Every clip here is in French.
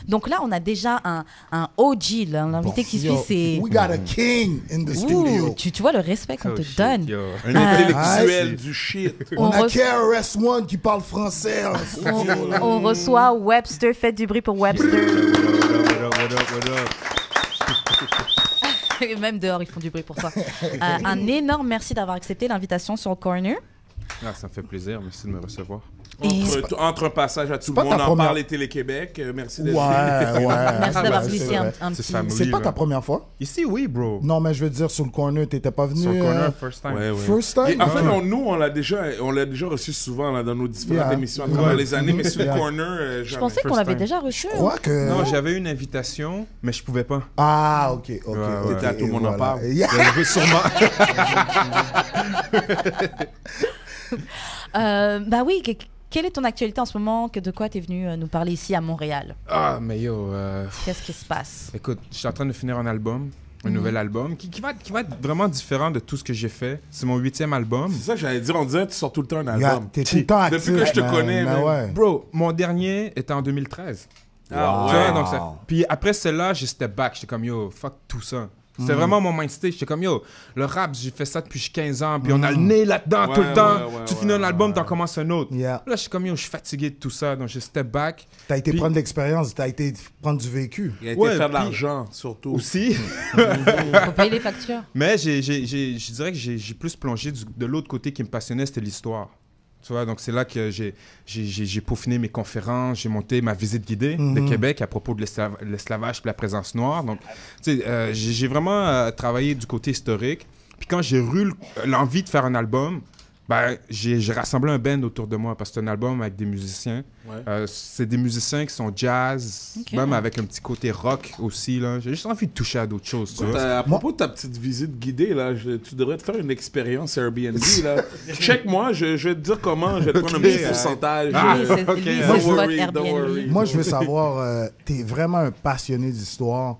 Donc là, on a déjà un OG, là, l'invité qui suit, c'est... We got a king in the studio. Tu vois le respect qu'on te donne. Un intellectuel du shit. On a KRS-One qui parle français. On reçoit Webster. Faites du bruit pour Webster. What up? Même dehors, ils font du bruit pour toi. Un énorme merci d'avoir accepté l'invitation sur le Corner. Ah, ça me fait plaisir. Merci de me recevoir. Entre un passage à tout le pas monde, ta en première- parle et Télé-Québec. Merci d'être Merci d'avoir ouais, glissé c'est un vrai. petit... C'est family, C'est pas ta là. première fois? Ici, oui, bro. Non, mais je veux dire, sur le corner, t'étais pas venu. Sur le corner, first time. Ouais, ouais. First time? Et en fait, nous, on l'a déjà reçu souvent là, dans nos différentes Yeah. émissions à travers les années, mais sur le Yeah. corner, Je pensais qu'on First l'avait time. déjà reçu. Je crois que... Non, j'avais une invitation, mais je pouvais pas. Ah, ok. ouais. T'étais à Tout le monde en parle. Yeah. Je veux sûrement. Bah oui, quelle est ton actualité en ce moment? De quoi tu es venu nous parler ici à Montréal? Ah, mais yo, Qu'est-ce qui se passe? écoute, je suis en train de finir un album, un nouvel album, qui va être vraiment différent de tout ce que j'ai fait. C'est mon 8e album. C'est ça que j'allais dire, on dirait que tu sors tout le temps un Yeah, album. t'es tout le temps actif. Depuis que je te man, connais, man, man. ouais. Bro, mon dernier était en 2013. Ah Tu vois, ouais. donc puis après celle-là, j'ai step back. J'étais comme, yo, fuck tout ça. C'était vraiment mon mind state. J'étais comme, yo, le rap, j'ai fait ça depuis 15 ans, puis on a le nez là-dedans tout le temps. Tu finis un album, t'en commences un autre. Yeah. Là, je suis comme, yo, je suis fatigué de tout ça, donc j'ai step back. T'as été Puis- prendre de l'expérience, t'as été prendre du vécu. Il a été Ouais, faire de puis- l'argent, surtout. Aussi. Faut payer les factures. Mais je dirais que j'ai plus plongé de l'autre côté qui me passionnait, c'était l'histoire. Tu vois, donc c'est là que j'ai peaufiné mes conférences, j'ai monté ma visite guidée de Québec à propos de l'esclavage et la présence noire. Donc, tu sais, j'ai vraiment travaillé du côté historique. Puis quand j'ai eu l'envie de faire un album, ben, j'ai rassemblé un band autour de moi parce que c'est un album avec des musiciens. Ouais. C'est des musiciens qui sont jazz, Ok. même avec un petit côté rock aussi. Là. J'ai juste envie de toucher à d'autres choses. Tu vois. À propos de ta petite visite guidée, là, tu devrais te faire une expérience Airbnb. Là. Check-moi, je vais te dire comment, je vais te prendre un petit pourcentage. Lui, c'est ok. lui, Don't c'est votre worry, don't worry. Airbnb. Moi, je veux savoir, t'es vraiment un passionné d'histoire.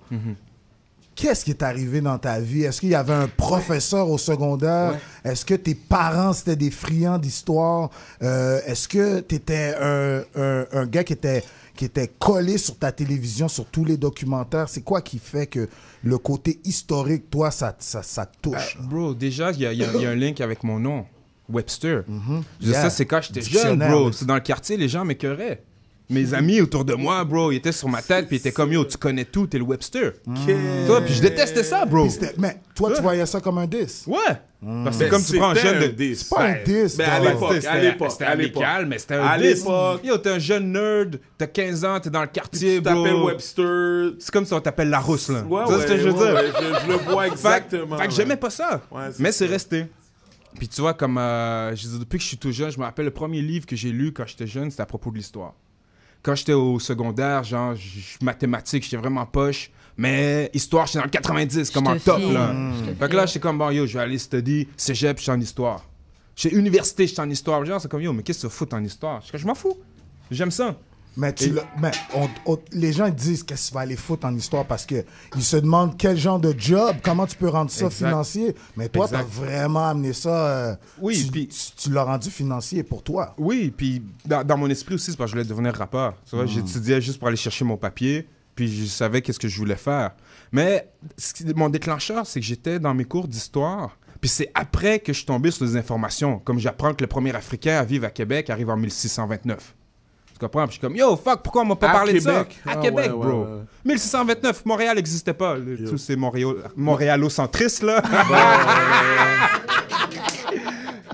Qu'est-ce qui est arrivé dans ta vie? Est-ce qu'il y avait un professeur au secondaire? Ouais. Est-ce que tes parents, c'était des friands d'histoire? Est-ce que tu étais un gars qui était collé sur ta télévision, sur tous les documentaires? C'est quoi qui fait que le côté historique, toi, ça te touche? Bro, déjà, il y a un link avec mon nom, Webster. Je dis Yeah. Ça, c'est quand j'étais jeune, Dictionnaire, bro. oui. C'est dans le quartier, les gens m'écœuraient. Mes amis autour de moi, bro, ils étaient sur ma tête, puis ils étaient comme, yo, tu connais tout, t'es le Webster. Toi, puis je détestais ça, bro. Puis mais toi, tu voyais ça comme un 10? Ouais. Parce que Mais comme tu prends un c'était jeune de... 10. C'est pas un 10, Mais à dog. l'époque, C'était à l'époque. amical, mais c'était un À 10. l'époque. Yo, t'es un jeune nerd, t'as 15 ans, t'es dans le quartier, Tu t'appelles bro. Webster. C'est comme si on t'appelle Larousse, là. Ouais, Tu vois ce que je veux dire? ouais, je le vois exactement. Fait que j'aimais pas ça. Ouais, c'est mais c'est ça. resté. Puis tu vois, comme je dis, depuis que je suis tout jeune, je me rappelle le premier livre que j'ai lu quand j'étais jeune, c'était à propos de l'histoire. Quand j'étais au secondaire, genre, mathématiques, j'étais vraiment poche. Mais histoire, j'étais dans le 90, comme Je en te top, file. là. Je te Fait que là, j'étais comme, bon, yo, je vais aller study. Cégep, j'étais en histoire. Chez université, j'étais en histoire. Genre, c'est comme, yo, mais qu'est-ce que ça fout en histoire? Je m'en fous. J'aime ça. Mais, les gens disent qu'est-ce que tu vas aller foutre en histoire parce qu'ils se demandent quel genre de job, comment tu peux rendre ça Exact. financier. Mais toi, tu as Exact. vraiment amené ça. Oui, puis- tu l'as rendu financier pour toi. Oui, puis dans mon esprit aussi, c'est parce que je voulais devenir rappeur. Tu vois, j'étudiais juste pour aller chercher mon papier, puis je savais qu'est-ce que je voulais faire. Mais mon déclencheur, c'est que j'étais dans mes cours d'histoire, puis c'est après que je suis tombé sur des informations, comme j'apprends que le premier Africain à vivre à Québec arrive en 1629. Tu comprends? Puis je suis comme, yo, fuck, pourquoi on m'a pas À parlé de ça? Québec? À Ah, Québec, ouais, bro. ouais, ouais. 1629, Montréal n'existait pas. Tous ces montréalocentristes, là.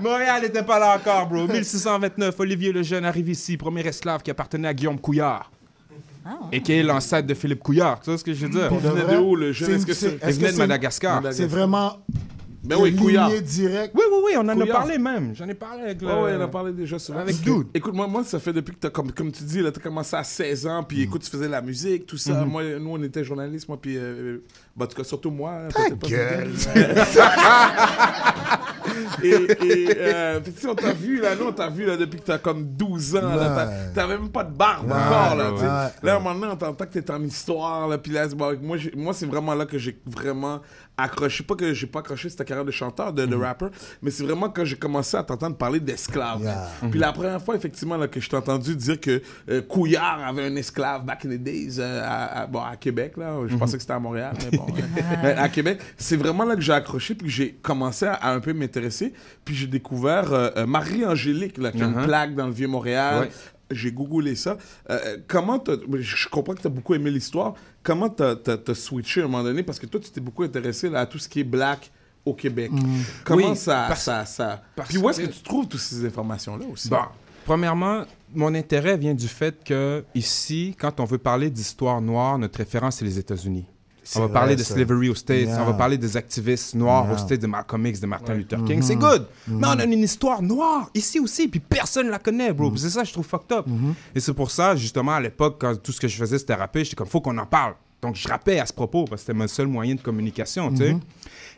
Montréal n'était pas là encore, bro. 1629, Olivier le Jeune arrive ici, premier esclave qui appartenait à Guillaume Couillard. Et qui est l'ancêtre de Philippe Couillard. Tu vois ce que je veux dire? Pour de Il venait vrai, de où, le jeune? Est-ce que c'est- Il venait de Madagascar. C'est vraiment Ben oui, Couillard. lignée directe. Oui, oui, oui, on en a Couillard. parlé même. J'en ai parlé avec le... Ouais, ouais, on a parlé déjà souvent. Avec Dude. Écoute, moi, ça fait depuis que t'as, comme tu dis, là, t'as commencé à 16 ans, puis écoute, tu faisais de la musique, tout ça. Moi, nous, on était journalistes, moi, puis, en tout cas, surtout moi. hein, Ta peut-être pas gueule. Puis, tu sais, on t'a vu, là, nous, on t'a vu, là, depuis que t'as comme 12 ans, là, t'avais même pas de barbe encore, là, tu sais. Là, à un moment donné, on t'entend que t'es en histoire, là, puis là, moi, c'est vraiment là que j'ai vraiment accroché, pas que j'ai pas accroché cette carrière de chanteur, de rapper, mais c'est vraiment quand j'ai commencé à t'entendre parler d'esclaves. Puis la première fois, effectivement, là, que je t'ai entendu dire que Couillard avait un esclave back in the days à Québec, là. Je pensais que c'était à Montréal, mais bon. Mais à Québec, c'est vraiment là que j'ai accroché, puis que j'ai commencé à un peu m'intéresser. Puis j'ai découvert Marie-Angélique, là, qui a une plaque dans le Vieux-Montréal. Ouais. J'ai googlé ça. Je comprends que tu as beaucoup aimé l'histoire. Comment tu as switché à un moment donné? Parce que toi, tu t'es beaucoup intéressé là, à tout ce qui est black au Québec. Comment ça... Puis où est-ce que tu trouves toutes ces informations-là aussi? Bon, premièrement, mon intérêt vient du fait que ici, quand on veut parler d'histoire noire, notre référence, c'est les États-Unis. On va parler de slavery aux States, on va parler des activistes noirs aux States, de Malcolm X, de Martin Luther King. C'est good. Mais on a une histoire noire ici aussi, puis personne la connaît, bro. C'est ça, je trouve fucked up. Et c'est pour ça, justement, à l'époque, quand tout ce que je faisais, c'était rapper, j'étais comme, faut qu'on en parle. Donc, je rappais à ce propos, parce que c'était mon seul moyen de communication, tu sais.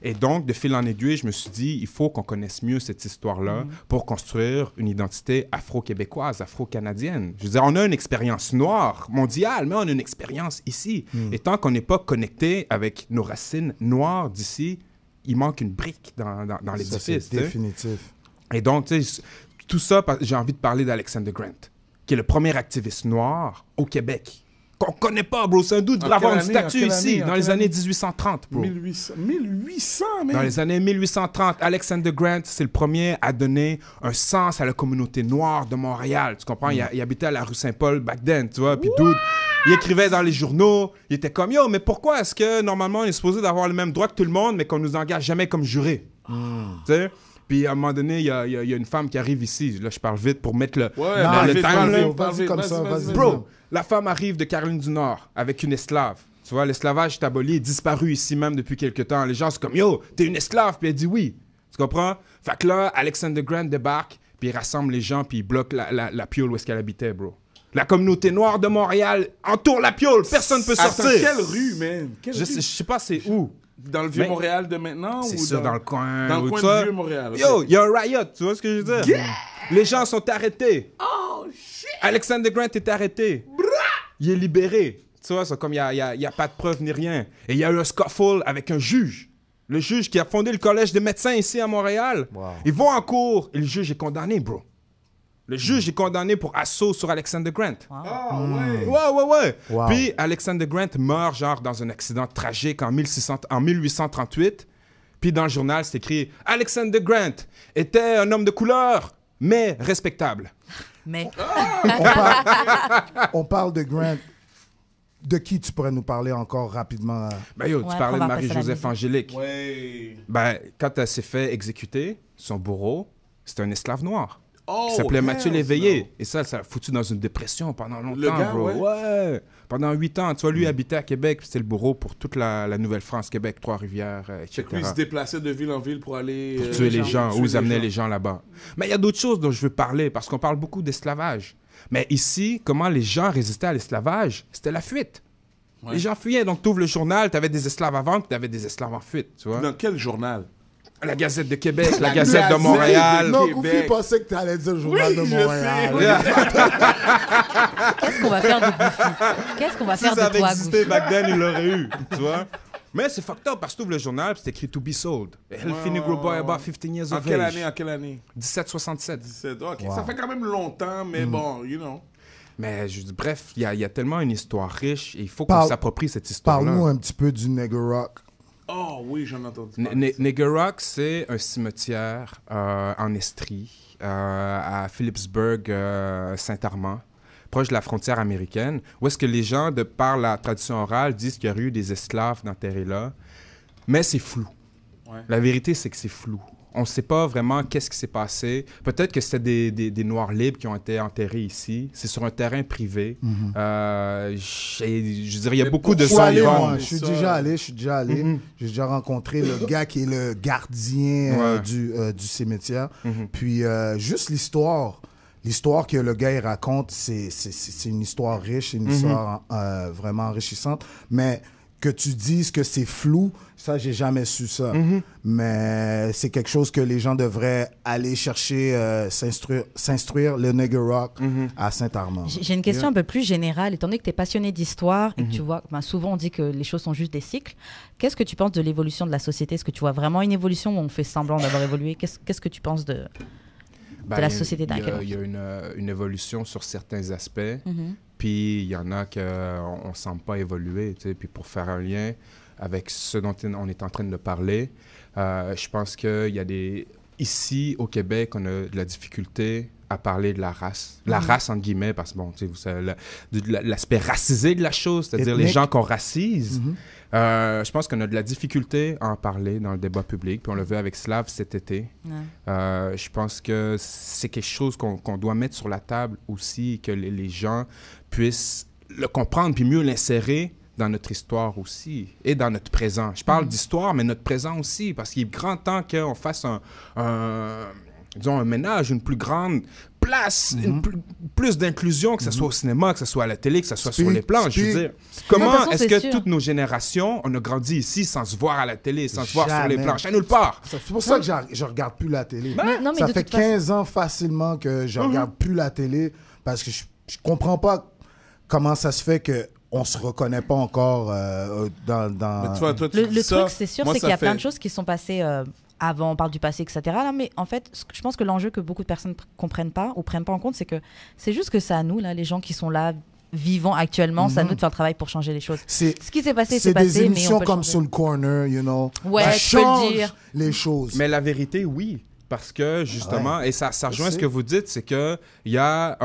Et donc, de fil en aiguille, je me suis dit, il faut qu'on connaisse mieux cette histoire-là pour construire une identité afro-québécoise, afro-canadienne. Je veux dire, on a une expérience noire mondiale, mais on a une expérience ici. Et tant qu'on n'est pas connecté avec nos racines noires d'ici, il manque une brique dans l'édifice. C'est définitif. Et donc, tu sais, tout ça, j'ai envie de parler d'Alexander Grant, qui est le premier activiste noir au Québec. Qu'on connaît pas, bro. C'est un doute de avoir une statue ici, dans les années 1830, bro. 1800, man. Dans les années 1830, Alexander Grant, c'est le premier à donner un sens à la communauté noire de Montréal. Tu comprends? Il habitait à la rue Saint-Paul back then, tu vois. Puis dude, il écrivait dans les journaux. Il était comme, yo, mais pourquoi est-ce que normalement on est supposé d'avoir le même droit que tout le monde, mais qu'on nous engage jamais comme juré? Tu sais? Puis à un moment donné, il y a une femme qui arrive ici. Là, je parle vite pour mettre le time. Vas-y comme ça, vas-y. Bro, la femme arrive de Caroline du Nord avec une esclave. Tu vois, l'esclavage est aboli, est disparu ici même depuis quelque temps. Les gens sont comme, yo, t'es une esclave? Puis elle dit oui. Tu comprends? Fait que là, Alexander Grant débarque, puis il rassemble les gens, puis il bloque la piole où est-ce qu'elle habitait, bro. La communauté noire de Montréal entoure la piole. Personne ne peut sortir. Attends, quelle rue, man? Je sais pas c'est où. Dans le Vieux-Montréal de maintenant? C'est ça, dans le coin. Dans le coin du Vieux-Montréal. Okay. Yo, il y a un riot, tu vois ce que je veux dire? Yeah! Les gens sont arrêtés. Oh, shit! Alexander Grant est arrêté. Il est libéré. Tu vois, c'est comme il n'y a pas de preuves ni rien. Et il y a eu un scuffle avec un juge. Le juge qui a fondé le collège des médecins ici à Montréal. Wow. Ils vont en cours et le juge est condamné, bro. Le juge est condamné pour assaut sur Alexander Grant. Ouais. Wow. Puis Alexander Grant meurt genre dans un accident tragique en 1838. Puis dans le journal, c'est écrit « Alexander Grant était un homme de couleur, mais respectable. » Mais... On parle de Grant. De qui tu pourrais nous parler encore rapidement? Ben yo, tu parlais de Marie-Joseph Angélique. Ouais. Ben, quand elle s'est fait exécuter, son bourreau, c'était un esclave noir. Oh, qui s'appelait Mathieu Léveillé. Et ça l'a foutu dans une dépression pendant longtemps, le gars, bro. Ouais. Pendant 8 ans. Tu vois, lui habitait à Québec, c'était le bourreau pour toute la Nouvelle-France, Québec, Trois-Rivières, etc. Lui, il se déplaçait de ville en ville pour aller... Pour tuer les gens, où ils amenaient les gens là-bas. Mais il y a d'autres choses dont je veux parler, parce qu'on parle beaucoup d'esclavage. Mais ici, comment les gens résistaient à l'esclavage? C'était la fuite. Ouais. Les gens fuyaient. Donc, tu ouvres le journal, tu avais des esclaves avant, puis tu avais des esclaves en fuite, tu vois. Dans quel journal? La Gazette de Québec, la Gazette de Montréal. Non, Goofy pensait que tu allais dire le journal de Montréal. Qu'est-ce qu'on va faire de Goofy? Qu'est-ce qu'on va faire de toi, Goofy? Si ça avait existé back then, il l'aurait eu, tu vois. Mais c'est fucked up parce que tu ouvres le journal et c'est écrit « To be sold ». « Healthy Negro boy about 15 years of age ». En quelle année? 1767. OK, wow. Ça fait quand même longtemps, mais bon, you know. Mais bref, il y a tellement une histoire riche et il faut qu'on s'approprie cette histoire-là. Parle-nous un petit peu du Nigger Rock. Oh oui, j'en ai entendu parler. Nigger Rock, c'est un cimetière en Estrie, à Phillipsburg, Saint-Armand, proche de la frontière américaine, où est-ce que les gens, de par la tradition orale, disent qu'il y a eu des esclaves enterrés là. Mais c'est flou. Ouais. La vérité, c'est que c'est flou. On ne sait pas vraiment qu'est-ce qui s'est passé. Peut-être que c'était des Noirs libres qui ont été enterrés ici. C'est sur un terrain privé. Je dirais, il y a beaucoup de zones. Je suis déjà allé. J'ai déjà rencontré le gars qui est le gardien du cimetière. Puis juste l'histoire que le gars il raconte, c'est une histoire riche, une histoire vraiment enrichissante. Mais que tu dises que c'est flou, ça, j'ai jamais su ça. Mais c'est quelque chose que les gens devraient aller chercher, s'instruire, le Nigger Rock à Saint-Armand. J'ai une question un peu plus générale. Étant donné que tu es passionné d'histoire et que tu vois, souvent on dit que les choses sont juste des cycles, qu'est-ce que tu penses de l'évolution de la société? Est-ce que tu vois vraiment une évolution ou on fait semblant d'avoir évolué? Qu'est-ce que tu penses de la société dans laquelle on vit? Il y a une évolution sur certains aspects, puis il y en a qu'on ne semble pas évoluer. Puis pour faire un lien avec ce dont on est en train de parler, je pense qu'il y a ici, au Québec, on a de la difficulté à parler de la race. La race, entre guillemets, parce que, bon, tu sais, vous savez, l'aspect racisé de la chose, c'est-à-dire les gens qu'on racise. Je pense qu'on a de la difficulté à en parler dans le débat public, puis on l'a vu avec Slav cet été. Je pense que c'est quelque chose qu'on doit mettre sur la table aussi, que les gens puissent le comprendre, puis mieux l'insérer dans notre histoire aussi, et dans notre présent. Je parle d'histoire, mais notre présent aussi, parce qu'il est grand temps qu'on fasse disons, un ménage, une plus grande place, plus d'inclusion, que ce soit au cinéma, que ce soit à la télé, que ce soit sur les planches. Je veux dire, comment est-ce que toutes nos générations, on a grandi ici sans se voir à la télé, sans se voir sur les planches, à nulle part? C'est pour ça que je regarde plus la télé. Mais ça fait 15 ans facilement que je regarde plus la télé, parce que je comprends pas comment ça se fait que on se reconnaît pas encore dans... Mais toi, le truc, c'est sûr, c'est qu'il y a plein de choses qui sont passées avant, on parle du passé, etc. Là, mais en fait, je pense que l'enjeu que beaucoup de personnes comprennent pas ou prennent pas en compte, c'est que c'est juste que c'est à nous, là, les gens qui sont là, vivants actuellement, c'est à nous de faire le travail pour changer les choses. Ce qui s'est passé, c'est passé, mais on peut des émissions comme changer. Sur le Corner, you know. Ouais, tu peux le dire. Les choses. Mais la vérité, oui. Parce que, justement, et ça rejoint ce que vous dites, c'est qu'il y a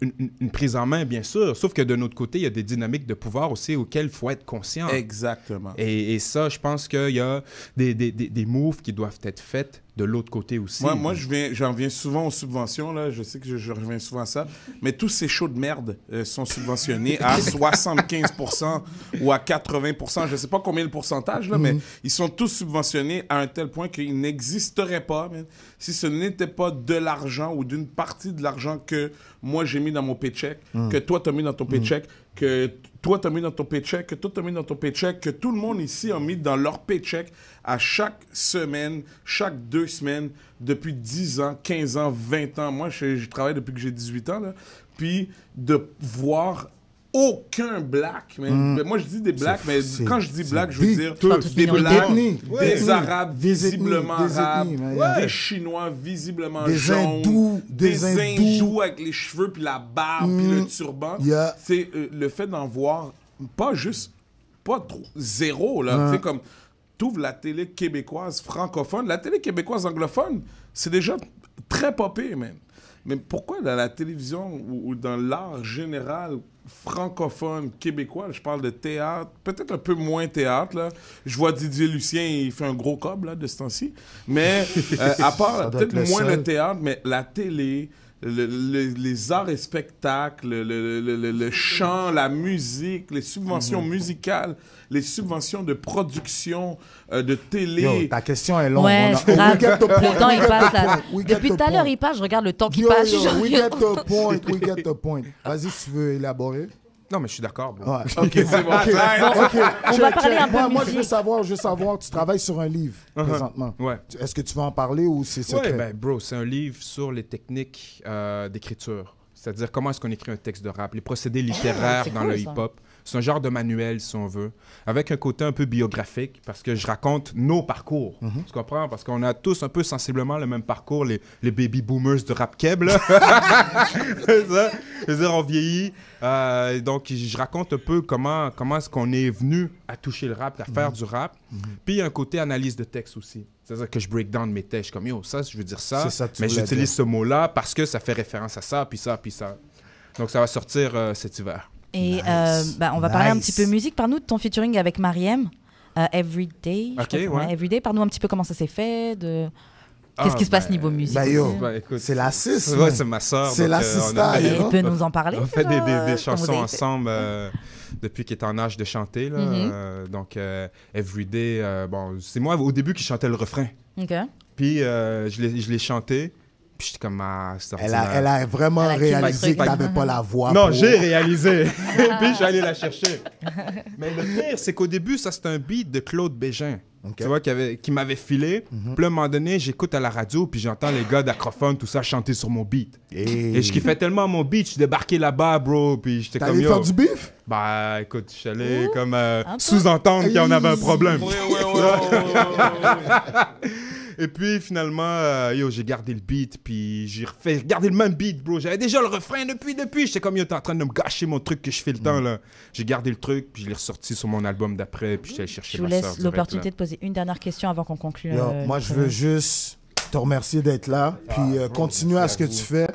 une prise en main, bien sûr, sauf que de notre côté, il y a des dynamiques de pouvoir aussi auxquelles il faut être conscient. Exactement. Et ça, je pense qu'il y a des moves qui doivent être faits de l'autre côté aussi. Moi j'en reviens souvent aux subventions, là. Je sais que je reviens souvent à ça, mais tous ces shows de merde sont subventionnés à 75% ou à 80%. Je ne sais pas combien le pourcentage, là, mais ils sont tous subventionnés à un tel point qu'ils n'existeraient pas, man, si ce n'était pas de l'argent ou d'une partie de l'argent que moi j'ai mis dans mon paycheck, que toi t'as mis dans ton paycheck, que toi t'as mis dans ton paycheck, que toi t'as mis dans ton paycheck, que tout le monde ici a mis dans leur paycheck à chaque semaine, chaque 2 semaines, depuis 10 ans, 15 ans, 20 ans. Moi, je travaille depuis que j'ai 18 ans, là. Puis de voir aucun black, man. Moi, je dis des blacks, mais quand je dis black, je veux dire des blacks, des arabes visiblement arabes, des chinois visiblement jaunes, des hindous avec les cheveux, puis la barbe, puis le turban. C'est le fait d'en voir pas trop, zéro, là. Tu sais, comme t'ouvres la télé québécoise francophone, la télé québécoise anglophone, c'est déjà très popé, man. Mais pourquoi dans la télévision ou dans l'art général francophone québécois, je parle de théâtre, peut-être un peu moins théâtre, là. Je vois Didier Lucien, il fait un gros cob, là, de ce temps-ci. Mais à part peut-être moins le théâtre, mais la télé, les arts et spectacles, le chant, la musique, les subventions musicales, les subventions de production, de télé. Yo, ta question est longue. Ouais, le temps, il passe là. Depuis tout à l'heure, il passe, je regarde le temps qui passe. We get the point. Vas-y, si tu veux élaborer. Non, mais je suis d'accord. Bro. Ouais. OK, c'est bon. On va parler un peu moi, je veux savoir, tu travailles sur un livre présentement. Ouais. Est-ce que tu vas en parler ou c'est secret? Ouais, ben, bro, c'est un livre sur les techniques d'écriture. C'est-à-dire comment est-ce qu'on écrit un texte de rap, les procédés littéraires dans le hip-hop. C'est un genre de manuel, si on veut, avec un côté un peu biographique, parce que je raconte nos parcours. Tu comprends? Parce qu'on a tous un peu sensiblement le même parcours, les baby boomers de rap keb, là. C'est ça. Je veux dire, on vieillit. Donc, je raconte un peu comment est-ce qu'on est venu à toucher le rap, à faire du rap. Puis, il y a un côté analyse de texte aussi. C'est-à-dire que je break down mes textes. Je suis comme, yo, ça, je veux dire ça, mais j'utilise ce mot-là parce que ça fait référence à ça, puis ça, puis ça. Donc, ça va sortir cet hiver. Et on va parler un petit peu musique. Parle-nous de ton featuring avec Mariem, Everyday. Everyday. Parle-nous un petit peu comment ça s'est fait, qu'est-ce qui se passe niveau musique. Écoute, c'est la sis. Ouais, c'est ma soeur. C'est la sister. Elle peut nous en parler. On fait des chansons ensemble depuis qu'il est en âge de chanter. Là. Donc, Everyday, c'est moi au début qui chantais le refrain. OK. Puis, je l'ai chanté. Puis j'étais comme, elle a vraiment réalisé que t'avais pas la voix. Non, j'ai réalisé. Puis je suis allé la chercher. Mais le pire, c'est qu'au début, ça, c'était un beat de Claude Bégin. Okay. Tu vois, qui m'avait filé. Puis à un moment donné, j'écoute à la radio, puis j'entends les gars d'Acrophone, tout ça, chanter sur mon beat. Et je kiffais tellement mon beat, je suis débarqué là-bas, bro. Puis j'étais comme, yo. T'allais faire du bif? Bah, écoute, je suis allé comme sous-entendre qu'on avait un problème. Et puis, finalement, j'ai gardé le beat, puis j'ai regardé le même beat, bro. J'avais déjà le refrain depuis. J'étais comme, yo, t'es en train de me gâcher mon truc que je fais le temps, là. J'ai gardé le truc, puis je l'ai ressorti sur mon album d'après, puis j'allais chercher ma sœur. Je vous laisse l'opportunité de poser une dernière question avant qu'on conclue. Moi, je veux juste te remercier d'être là, puis continue à ce que tu fais.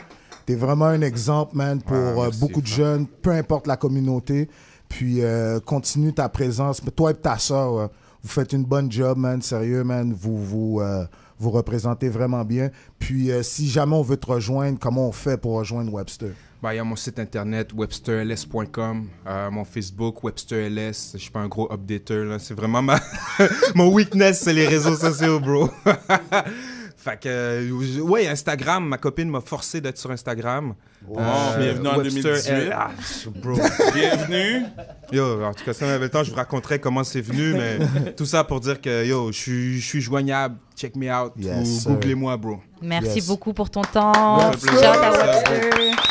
T'es vraiment un exemple, man, pour beaucoup de jeunes, peu importe la communauté. Puis continue ta présence. Toi et ta sœur, vous faites une bonne job, man. Sérieux, man. Vous représentez vraiment bien. Puis si jamais on veut te rejoindre, comment on fait pour rejoindre Webster? Il y a mon site internet, websterls.com, mon Facebook, websterls. Je suis pas un gros updater, là. C'est vraiment mon weakness, c'est les réseaux sociaux, bro. Fait que, ouais, Instagram, ma copine m'a forcé d'être sur Instagram. Wow, bienvenue en 2018. Bro. Bienvenue. Yo, en tout cas, ça m'avait le temps, je vous raconterai comment c'est venu, mais tout ça pour dire que, yo, je suis joignable. Check me out ou googlez-moi, bro. Merci beaucoup pour ton temps. Ciao,